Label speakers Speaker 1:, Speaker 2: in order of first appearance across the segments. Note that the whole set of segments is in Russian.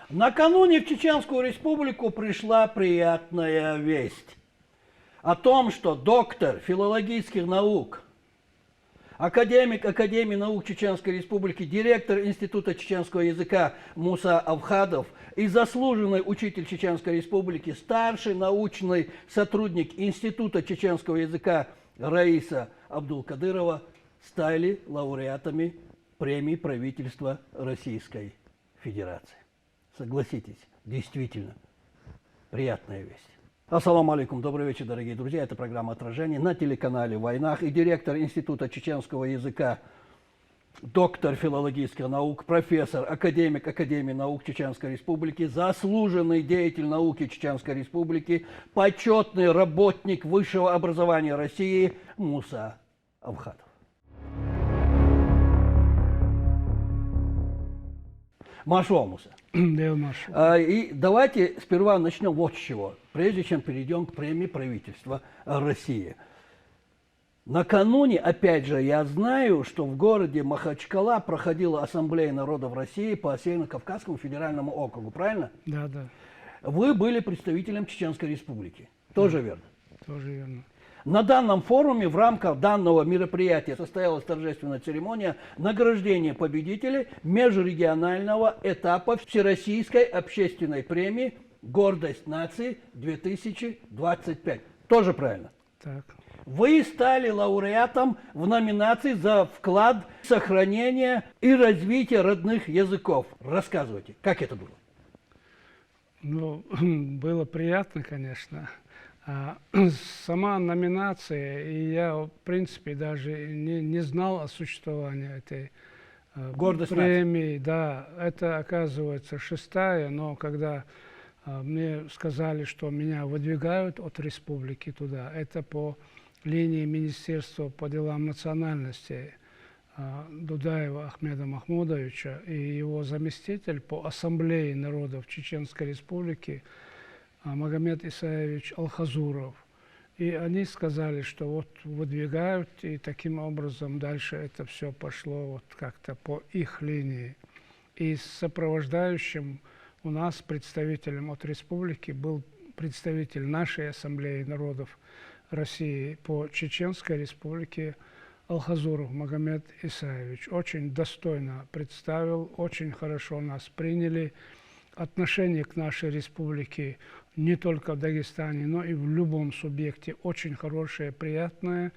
Speaker 1: Накануне в Чеченскую республику пришла приятная весть о том, что доктор филологических наук, академик Академии наук Чеченской республики, директор института чеченского языка Муса Овхадов и заслуженный учитель Чеченской республики, старший научный сотрудник института чеченского языка Раиса Абдулкадырова стали лауреатами премии правительства Российской Федерации. Согласитесь, действительно, приятная весть. Ассаламу алейкум, добрый вечер, дорогие друзья. Это программа «Отражение» на телеканале «Войнах». И директор института чеченского языка, доктор филологических наук, профессор, академик Академии наук Чеченской республики, заслуженный деятель науки Чеченской республики, почетный работник высшего образования России Муса Овхадов. Машу Муса. И давайте сперва начнем вот с чего, прежде чем перейдем к премии правительства России. Накануне, опять же, я знаю, что в городе Махачкала проходила Ассамблея народов России по Северно-Кавказскому федеральному округу, правильно?
Speaker 2: Да, да.
Speaker 1: Вы были представителем Чеченской республики, тоже верно?
Speaker 2: Тоже верно.
Speaker 1: На данном форуме в рамках данного мероприятия состоялась торжественная церемония награждения победителей межрегионального этапа Всероссийской общественной премии «Гордость нации-2025». Тоже правильно?
Speaker 2: Так.
Speaker 1: Вы стали лауреатом в номинации за вклад в сохранение и развитие родных языков. Рассказывайте, как это было?
Speaker 2: Ну, было приятно, конечно. Сама номинация, и я, в принципе, даже не знал о существовании этой премии. Да, это, оказывается, 6-я, но когда мне сказали, что меня выдвигают от республики туда, это по линии Министерства по делам национальностей Дудаева Ахмеда Махмудовича и его заместитель по Ассамблее народов Чеченской республики Магомед Исаевич Алхазуров. И они сказали, что вот выдвигают, и таким образом дальше это все пошло вот как-то по их линии. И сопровождающим у нас представителем от республики был представитель нашей Ассамблеи народов России по Чеченской республике Алхазуров Магомед Исаевич. Очень достойно представил, очень хорошо нас приняли. Отношение к нашей республике не только в Дагестане, но и в любом субъекте очень хорошее, приятное.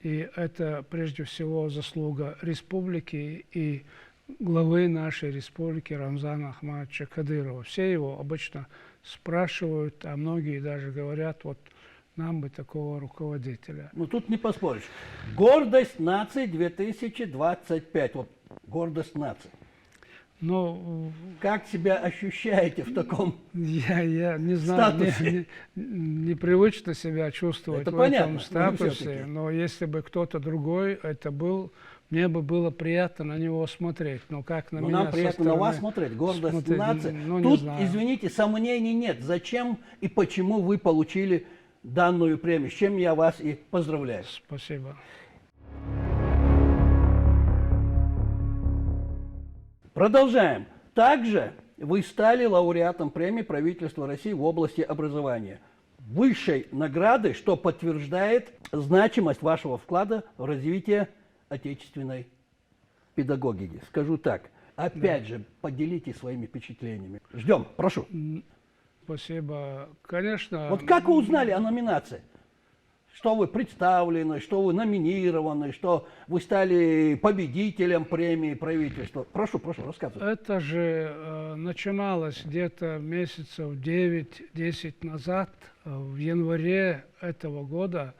Speaker 2: И это прежде всего заслуга республики и главы нашей республики Рамзана Ахмадовича Кадырова. Все его обычно спрашивают, а многие даже говорят, вот нам бы такого руководителя.
Speaker 1: Ну тут не поспоришь. Гордость нации 2025. Вот гордость нации.
Speaker 2: Но
Speaker 1: как себя ощущаете в таком
Speaker 2: я не знаю, непривычно себя чувствовать
Speaker 1: это
Speaker 2: в
Speaker 1: понятно,
Speaker 2: этом статусе, но если бы кто-то другой это был, мне бы было приятно на него смотреть. Но как на меня
Speaker 1: нам приятно на вас смотреть, гордость нации.
Speaker 2: Ну,
Speaker 1: тут, извините, сомнений нет. Зачем и почему вы получили данную премию, с чем я вас и поздравляю.
Speaker 2: Спасибо.
Speaker 1: Продолжаем. Также вы стали лауреатом премии правительства России в области образования. Высшей награды, что подтверждает значимость вашего вклада в развитие отечественной педагогики. Скажу так, опять же, поделитесь своими впечатлениями. Ждем, прошу.
Speaker 2: Спасибо. Конечно.
Speaker 1: Вот как вы узнали о номинации? Что вы представлены, что вы номинированы, что вы стали победителем премии правительства. Прошу, рассказывайте.
Speaker 2: Это же начиналось где-то месяцев 9-10 назад, в январе этого года,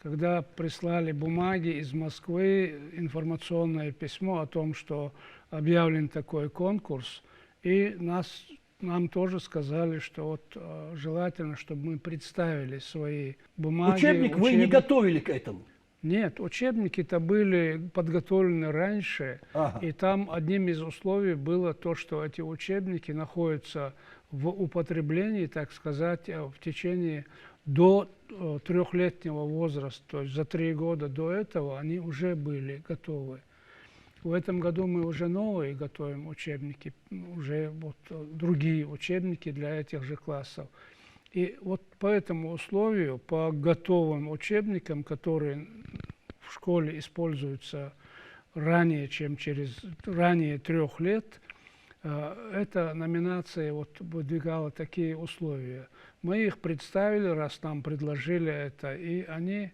Speaker 2: когда прислали бумаги из Москвы, информационное письмо о том, что объявлен такой конкурс, и нам тоже сказали, что вот желательно, чтобы мы представили свои бумаги.
Speaker 1: Учебник вы не готовили к этому?
Speaker 2: Нет, учебники-то были подготовлены раньше, и там одним из условий было то, что эти учебники находятся в употреблении, так сказать, в течение до 3-летнего возраста, то есть за 3 года до этого они уже были готовы. В этом году мы уже новые готовим учебники, уже вот другие учебники для этих же классов. И вот по этому условию, по готовым учебникам, которые в школе используются ранее 3 лет, эта номинация вот выдвигала такие условия. Мы их представили, раз нам предложили это, и они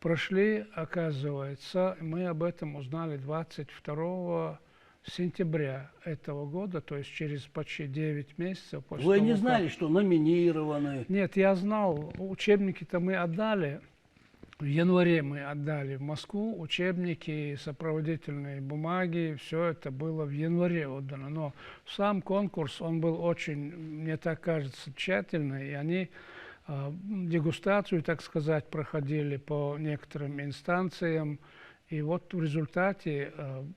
Speaker 2: прошли, оказывается. Мы об этом узнали 22 сентября этого года, то есть через почти 9 месяцев. После
Speaker 1: Вы
Speaker 2: того,
Speaker 1: не
Speaker 2: как...
Speaker 1: знали, что номинированы?
Speaker 2: Нет, я знал. Учебники-то мы отдали. В январе мы отдали в Москву учебники, сопроводительные бумаги, все это было в январе отдано. Но сам конкурс, он был очень, мне так кажется, тщательный, и они дегустацию, так сказать, проходили по некоторым инстанциям. И вот в результате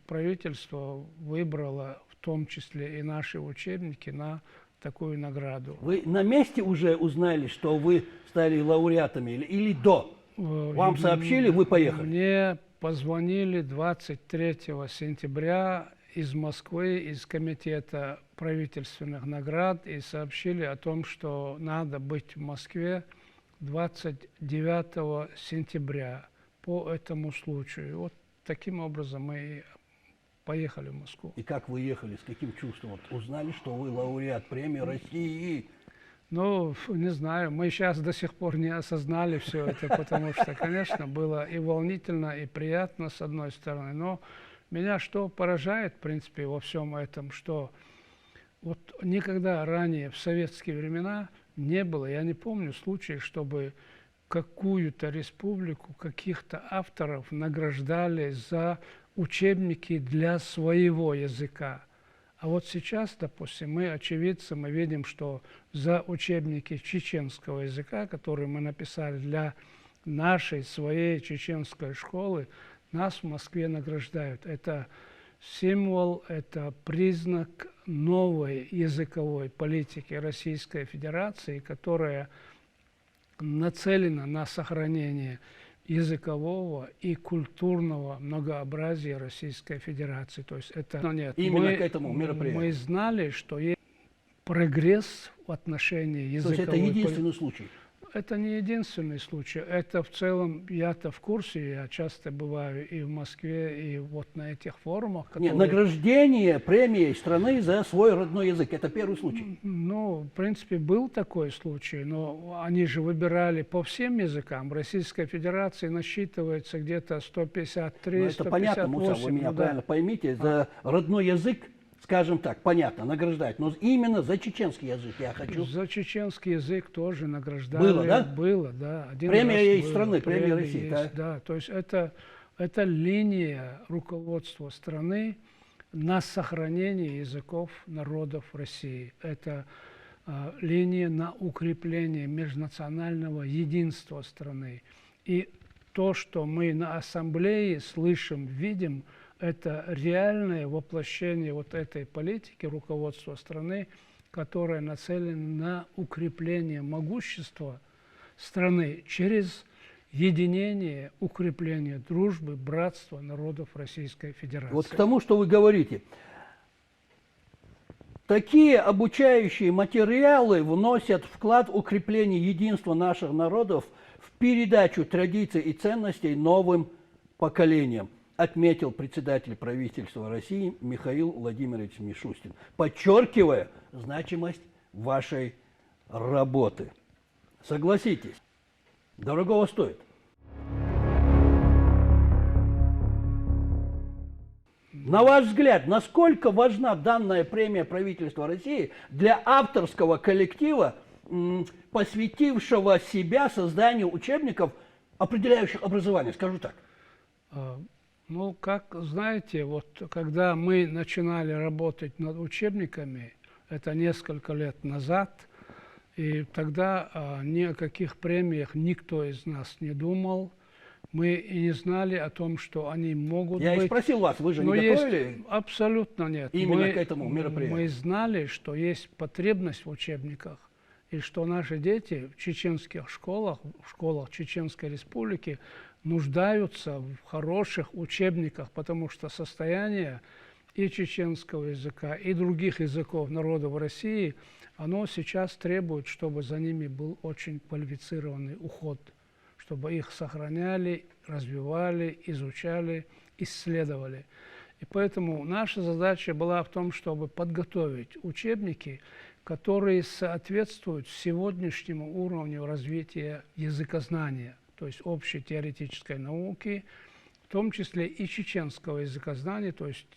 Speaker 2: правительство выбрало в том числе и наши учебники на такую награду.
Speaker 1: Вы на месте уже узнали, что вы стали лауреатами или до? Вам сообщили, вы поехали?
Speaker 2: Мне позвонили 23 сентября из Москвы, из комитета правительственных наград, и сообщили о том, что надо быть в Москве 29 сентября по этому случаю. Вот таким образом мы поехали в Москву.
Speaker 1: И как вы ехали, с каким чувством? Вот узнали, что вы лауреат премии России?
Speaker 2: Ну, не знаю, мы сейчас до сих пор не осознали все это, потому что, конечно, было и волнительно, и приятно, с одной стороны, но меня что поражает, в принципе, во всем этом, что вот никогда ранее, в советские времена, не было, я не помню случаев, чтобы какую-то республику, каких-то авторов награждали за учебники для своего языка. А вот сейчас, допустим, мы очевидцы, мы видим, что за учебники чеченского языка, которые мы написали для нашей, своей чеченской школы, нас в Москве награждают. Это символ, это признак новой языковой политики Российской Федерации, которая нацелена на сохранение языкового и культурного многообразия Российской Федерации. То есть это нет.
Speaker 1: Именно к этому мероприятию.
Speaker 2: Мы знали, что есть прогресс в отношении языковой.
Speaker 1: То есть это единственный случай?
Speaker 2: Это не единственный случай. Это в целом, я-то в курсе, я часто бываю и в Москве, и вот на этих форумах. Которые...
Speaker 1: Нет, награждение премией страны за свой родной язык. Это первый случай.
Speaker 2: Ну, в принципе, был такой случай, но они же выбирали по всем языкам. В Российской Федерации насчитывается где-то 153,
Speaker 1: это
Speaker 2: 158.
Speaker 1: понятно, Муса, вы меня правильно поймите. За родной язык, скажем так, понятно, награждать. Но именно за чеченский язык я хочу.
Speaker 2: За чеченский язык тоже награждали.
Speaker 1: Было, да?
Speaker 2: Было, да.
Speaker 1: Премия из страны, премия России.
Speaker 2: Есть, да. То есть это линия руководства страны на сохранение языков народов России. Это линия на укрепление межнационального единства страны. И то, что мы на ассамблее слышим, видим, это реальное воплощение вот этой политики руководства страны, которая нацелена на укрепление могущества страны через единение, укрепление дружбы, братства народов Российской Федерации.
Speaker 1: Вот к тому, что вы говорите. Такие обучающие материалы вносят вклад в укрепление единства наших народов, в передачу традиций и ценностей новым поколениям, отметил председатель правительства России Михаил Владимирович Мишустин, подчеркивая значимость вашей работы. Согласитесь, дорогого стоит. На ваш взгляд, насколько важна данная премия правительства России для авторского коллектива, посвятившего себя созданию учебников, определяющих образование, скажу так?
Speaker 2: Ну, как знаете, вот когда мы начинали работать над учебниками, это несколько лет назад, и тогда ни о каких премиях никто из нас не думал. Мы и не знали о том, что они могут быть. Я
Speaker 1: и спросил вас, вы же не готовили?
Speaker 2: Абсолютно нет.
Speaker 1: Именно к этому мероприятию.
Speaker 2: Мы знали, что есть потребность в учебниках, и что наши дети в чеченских школах, в школах Чеченской Республики, нуждаются в хороших учебниках, потому что состояние и чеченского языка, и других языков народов России, оно сейчас требует, чтобы за ними был очень квалифицированный уход, чтобы их сохраняли, развивали, изучали, исследовали. И поэтому наша задача была в том, чтобы подготовить учебники, которые соответствуют сегодняшнему уровню развития языкознания, то есть общей теоретической науки, в том числе и чеченского языкознания, то есть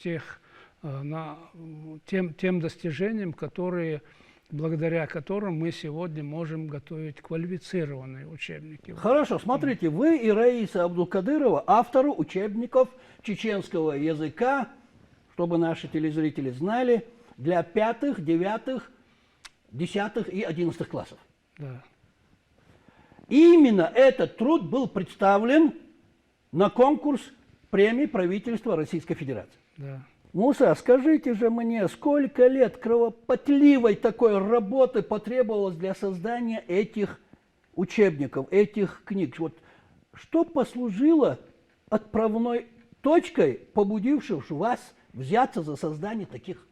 Speaker 2: тем достижениям, благодаря которым мы сегодня можем готовить квалифицированные учебники.
Speaker 1: Хорошо, смотрите, вы и Раиса Абдулкадырова авторы учебников чеченского языка, чтобы наши телезрители знали, для 5, 9, 10 и 11 классов.
Speaker 2: Да.
Speaker 1: Именно этот труд был представлен на конкурс премии правительства Российской Федерации.
Speaker 2: Да.
Speaker 1: Муса, скажите же мне, сколько лет кровопотливой такой работы потребовалось для создания этих учебников, этих книг? Вот что послужило отправной точкой, побудившей вас взяться за создание таких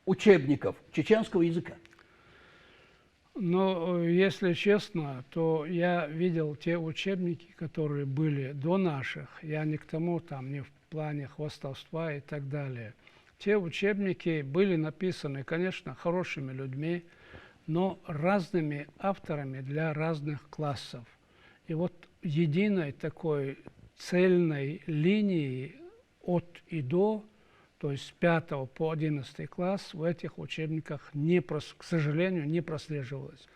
Speaker 1: учебников чеченского языка?
Speaker 2: Но, если честно, то я видел те учебники, которые были до наших. Я не к тому, не в плане хвастовства и так далее. Те учебники были написаны, конечно, хорошими людьми, но разными авторами для разных классов. И вот единой такой цельной линии от и до, то есть с 5 по 11 класс, в этих учебниках, к сожалению, не прослеживалось.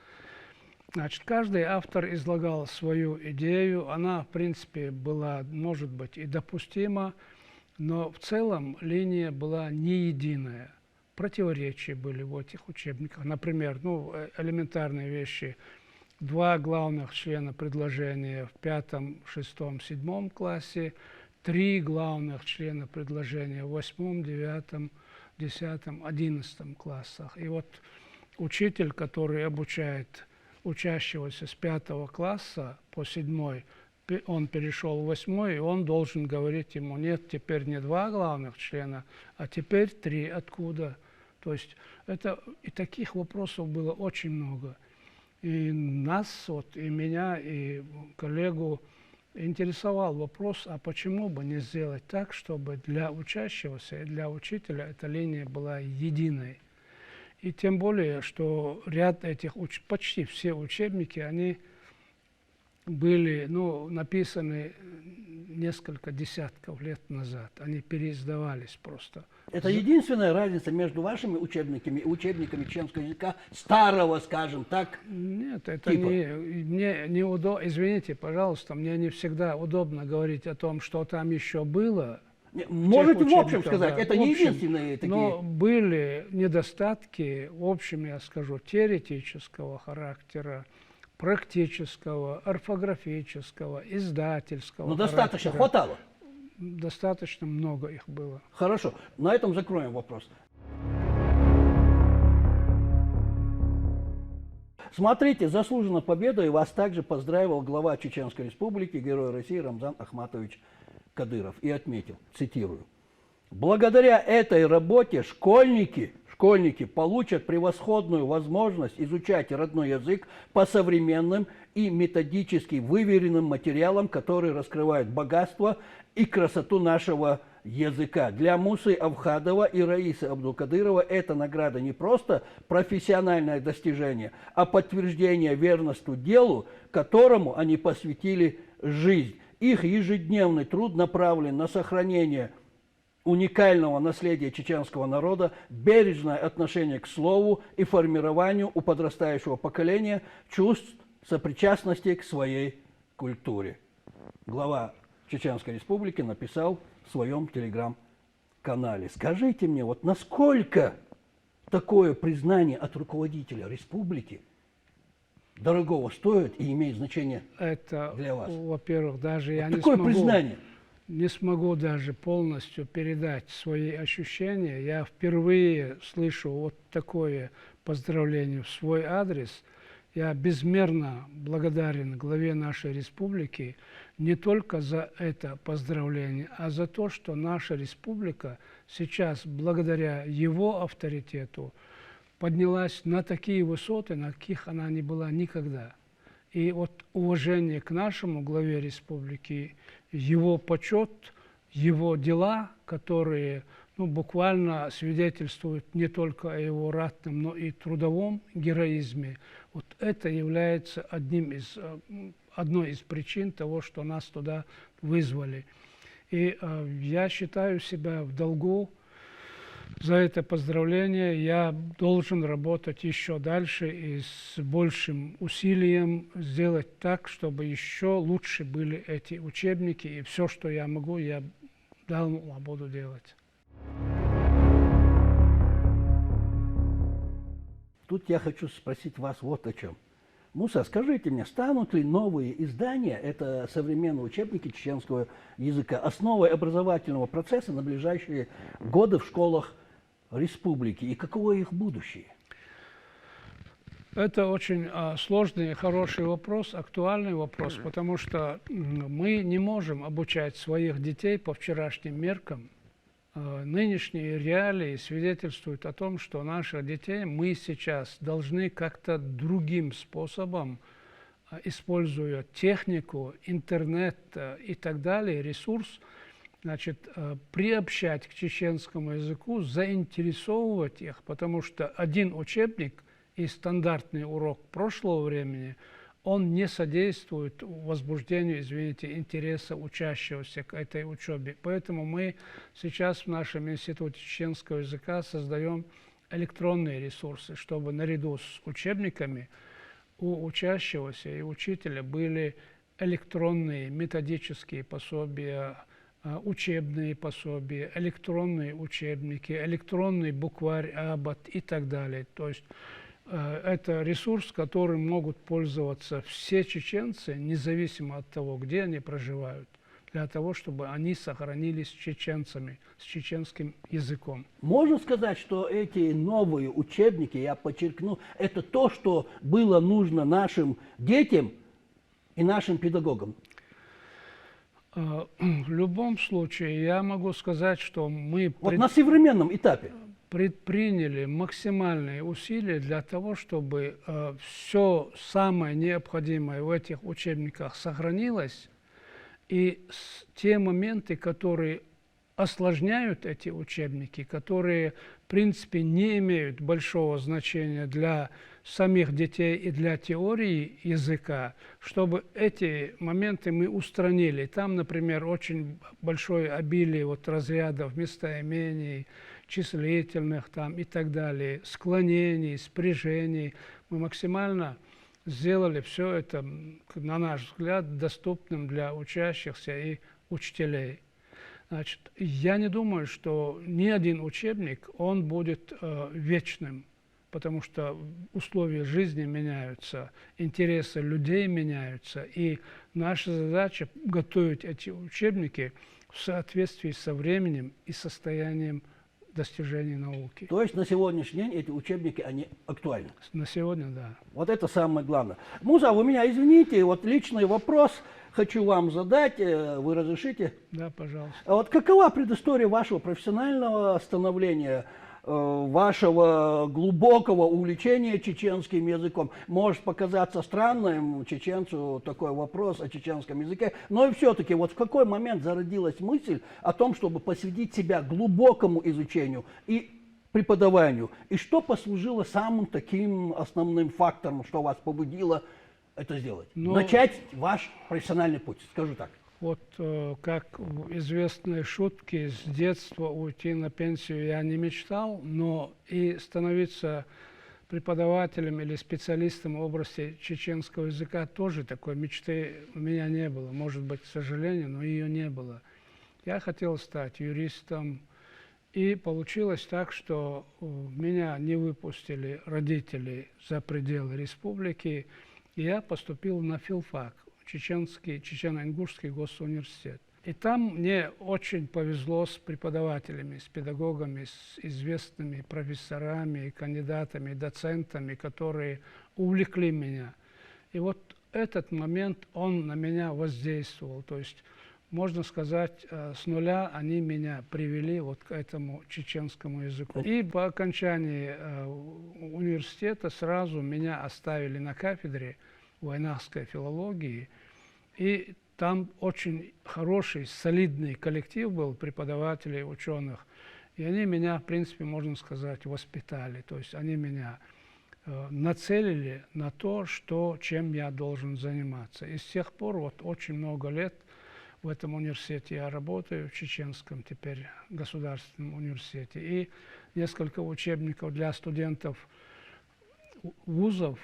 Speaker 2: Значит, каждый автор излагал свою идею, она, в принципе, была, может быть, и допустима, но в целом линия была не единая. Противоречия были в этих учебниках. Например, элементарные вещи. 2 главных члена предложения в 5, 6, 7 классе, 3 главных члена предложения в 8, 9, 10, 11 классах. И вот учитель, который обучает учащегося с 5 класса по 7, он перешел в 8, и он должен говорить ему: нет, теперь не 2 главных члена, а теперь 3. Откуда? То есть и таких вопросов было очень много. И нас, и меня, и коллегу интересовал вопрос, а почему бы не сделать так, чтобы для учащегося и для учителя эта линия была единой. И тем более, что ряд почти все учебники, они были написаны несколько десятков лет назад. Они переиздавались просто.
Speaker 1: Это единственная разница между вашими учебниками и учебниками чеченского языка старого, скажем так?
Speaker 2: Нет, это
Speaker 1: типа.
Speaker 2: Мне неудобно. Извините, пожалуйста, мне не всегда удобно говорить о том, что там еще было.
Speaker 1: Можете в общем сказать,
Speaker 2: да,
Speaker 1: это не единственные такие.
Speaker 2: Но были недостатки, в общем, я скажу, теоретического характера, практического, орфографического, издательского.
Speaker 1: Но достаточно хватало?
Speaker 2: Достаточно много их было.
Speaker 1: Хорошо, на этом закроем вопрос. Смотрите, заслуженной победой вас также поздравил глава Чеченской Республики, герой России Рамзан Ахматович Кадыров и отметил, цитирую: «Благодаря этой работе школьники получат превосходную возможность изучать родной язык по современным и методически выверенным материалам, которые раскрывают богатство и красоту нашего языка». Для Мусы Овхадова и Раисы Абдулкадырова эта награда не просто профессиональное достижение, а подтверждение верности делу, которому они посвятили жизнь. Их ежедневный труд направлен на сохранение уникального наследия чеченского народа, бережное отношение к слову и формированию у подрастающего поколения чувств сопричастности к своей культуре. Глава Чеченской Республики написал в своем телеграм-канале. Скажите мне, вот насколько такое признание от руководителя республики дорогого стоит и имеет значение для вас?
Speaker 2: Во-первых, даже
Speaker 1: вот
Speaker 2: я не смогу даже полностью передать свои ощущения. Я впервые слышу вот такое поздравление в свой адрес. Я безмерно благодарен главе нашей республики не только за это поздравление, а за то, что наша республика сейчас, благодаря его авторитету, поднялась на такие высоты, на каких она не была никогда. И вот уважение к нашему главе республики, его почет, его дела, которые буквально свидетельствуют не только о его ратном, но и трудовом героизме, вот это является одной из причин того, что нас туда вызвали. И я считаю себя в долгу за это поздравление. Я должен работать еще дальше и с большим усилием сделать так, чтобы еще лучше были эти учебники. И все, что я могу, я буду делать.
Speaker 1: Тут я хочу спросить вас вот о чем. Муса, скажите мне, станут ли новые издания, это современные учебники чеченского языка, основой образовательного процесса на ближайшие годы в школах республики? И каково их будущее?
Speaker 2: Это очень сложный и хороший вопрос, актуальный вопрос, потому что мы не можем обучать своих детей по вчерашним меркам. Нынешние реалии свидетельствуют о том, что наших детей мы сейчас должны как-то другим способом, используя технику, интернет и так далее, ресурс, приобщать к чеченскому языку, заинтересовывать их, потому что один учебник и стандартный урок прошлого времени, он не содействует возбуждению, интереса учащегося к этой учебе. Поэтому мы сейчас в нашем институте чеченского языка создаем электронные ресурсы, чтобы наряду с учебниками у учащегося и учителя были электронные методические пособия, учебные пособия, электронные учебники, электронный букварь Аббат и так далее. То есть это ресурс, которым могут пользоваться все чеченцы, независимо от того, где они проживают, для того, чтобы они сохранились чеченцами, с чеченским языком.
Speaker 1: Можно сказать, что эти новые учебники, я подчеркну, это то, что было нужно нашим детям и нашим педагогам?
Speaker 2: В любом случае, я могу сказать, что мы...
Speaker 1: На современном этапе.
Speaker 2: Предприняли максимальные усилия для того, чтобы все самое необходимое в этих учебниках сохранилось, и те моменты, которые осложняют эти учебники, которые, в принципе, не имеют большого значения для самих детей и для теории языка, чтобы эти моменты мы устранили. Там, например, очень большое обилие разрядов, местоимений, числительных и так далее, склонений, спряжений. Мы максимально сделали все это, на наш взгляд, доступным для учащихся и учителей. Я не думаю, что ни один учебник, он будет вечным, потому что условия жизни меняются, интересы людей меняются, и наша задача готовить эти учебники в соответствии со временем и состоянием достижений науки.
Speaker 1: То есть на сегодняшний день эти учебники, они актуальны?
Speaker 2: На сегодня, да.
Speaker 1: Вот это самое главное. Муса, вы меня извините, личный вопрос хочу вам задать, вы разрешите?
Speaker 2: Да, пожалуйста.
Speaker 1: Какова предыстория вашего профессионального становления, вашего глубокого увлечения чеченским языком? Может показаться странным чеченцу такой вопрос о чеченском языке, но и все-таки в какой момент зародилась мысль о том, чтобы посвятить себя глубокому изучению и преподаванию? И что послужило самым таким основным фактором, что вас побудило это сделать? Начать ваш профессиональный путь, скажу так.
Speaker 2: Как в известной шутке, с детства уйти на пенсию я не мечтал, но и становиться преподавателем или специалистом в области чеченского языка тоже такой мечты у меня не было. Может быть, к сожалению, но ее не было. Я хотел стать юристом, и получилось так, что меня не выпустили родители за пределы республики, и я поступил на филфак, Чечено-Ингушский госуниверситет. И там мне очень повезло с преподавателями, с педагогами, с известными профессорами, кандидатами, доцентами, которые увлекли меня. И вот этот момент, он на меня воздействовал. То есть, можно сказать, с нуля они меня привели вот к этому чеченскому языку. И по окончании университета сразу меня оставили на кафедре войнахской филологии. И там очень хороший, солидный коллектив был преподавателей, ученых. И они меня, в принципе, можно сказать, воспитали. То есть они меня нацелили на то, чем я должен заниматься. И с тех пор, вот очень много лет в этом университете я работаю, в Чеченском теперь государственном университете. И несколько учебников для студентов вузов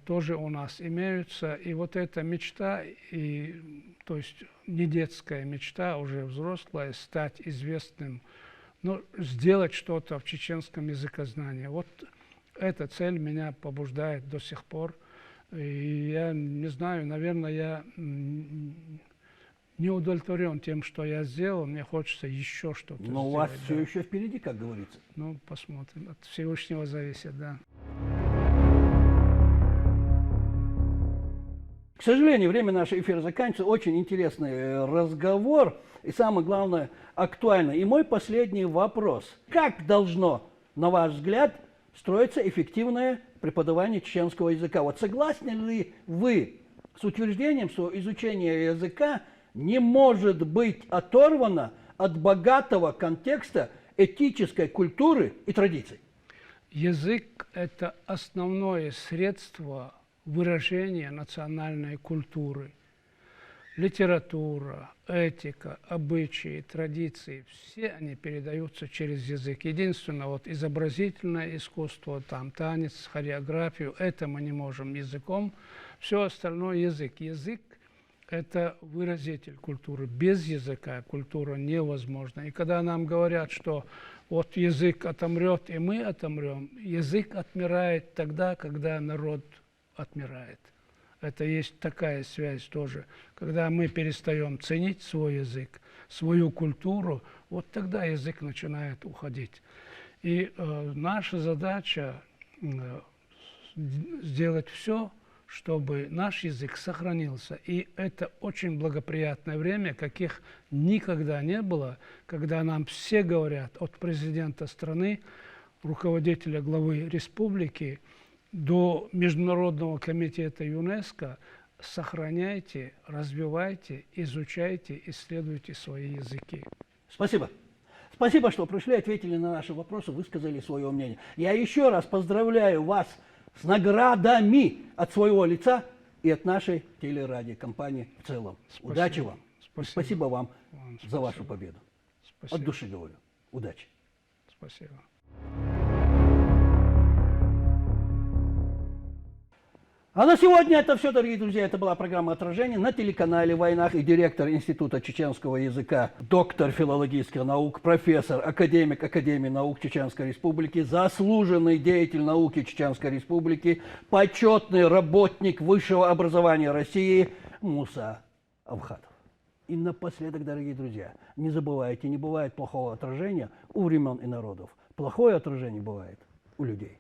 Speaker 2: тоже у нас имеются. И вот эта мечта, то есть не детская мечта, уже взрослая, стать известным, но сделать что-то в чеченском языкознании. Вот эта цель меня побуждает до сих пор. И я не знаю, наверное, я не удовлетворен тем, что я сделал. Мне хочется еще что-то сделать.
Speaker 1: Но у вас все еще впереди, как говорится.
Speaker 2: Ну, посмотрим. От Всевышнего зависит, да.
Speaker 1: К сожалению, время нашего эфира заканчивается. Очень интересный разговор. И самое главное, актуально. И мой последний вопрос. Как должно, на ваш взгляд, строится эффективное преподавание чеченского языка? Вот согласны ли вы с утверждением, что изучение языка не может быть оторвано от богатого контекста этической культуры и традиций?
Speaker 2: Язык – это основное средство выражения национальной культуры. Литература, этика, обычаи, традиции – все они передаются через язык. Единственное, вот изобразительное искусство, там, танец, хореографию – это мы не можем языком. Все остальное – язык. Язык – это выразитель культуры. Без языка культура невозможна. И когда нам говорят, что вот язык отомрет, и мы отомрем, язык отмирает тогда, когда народ отмирает. Это есть такая связь тоже. Когда мы перестаем ценить свой язык, свою культуру, вот тогда язык начинает уходить. И наша задача сделать все, чтобы наш язык сохранился. И это очень благоприятное время, каких никогда не было, когда нам все говорят, от президента страны, руководителя главы республики, до Международного комитета ЮНЕСКО: сохраняйте, развивайте, изучайте, исследуйте свои языки.
Speaker 1: Спасибо. Спасибо, что пришли, ответили на наши вопросы, высказали свое мнение. Я еще раз поздравляю вас с наградами от своего лица и от нашей телерадиокомпании в целом.
Speaker 2: Спасибо.
Speaker 1: Удачи вам.
Speaker 2: Спасибо.
Speaker 1: Спасибо вам
Speaker 2: Спасибо.
Speaker 1: за вашу победу.
Speaker 2: Спасибо.
Speaker 1: От души говорю. Удачи.
Speaker 2: Спасибо.
Speaker 1: А на сегодня это все, дорогие друзья. Это была программа «Отражение» на телеканале «Войнах». И директор института чеченского языка, доктор филологических наук, профессор, академик Академии наук Чеченской Республики, заслуженный деятель науки Чеченской Республики, почетный работник высшего образования России Муса Овхадов. И напоследок, дорогие друзья, не забывайте, не бывает плохого отражения у времен и народов. Плохое отражение бывает у людей.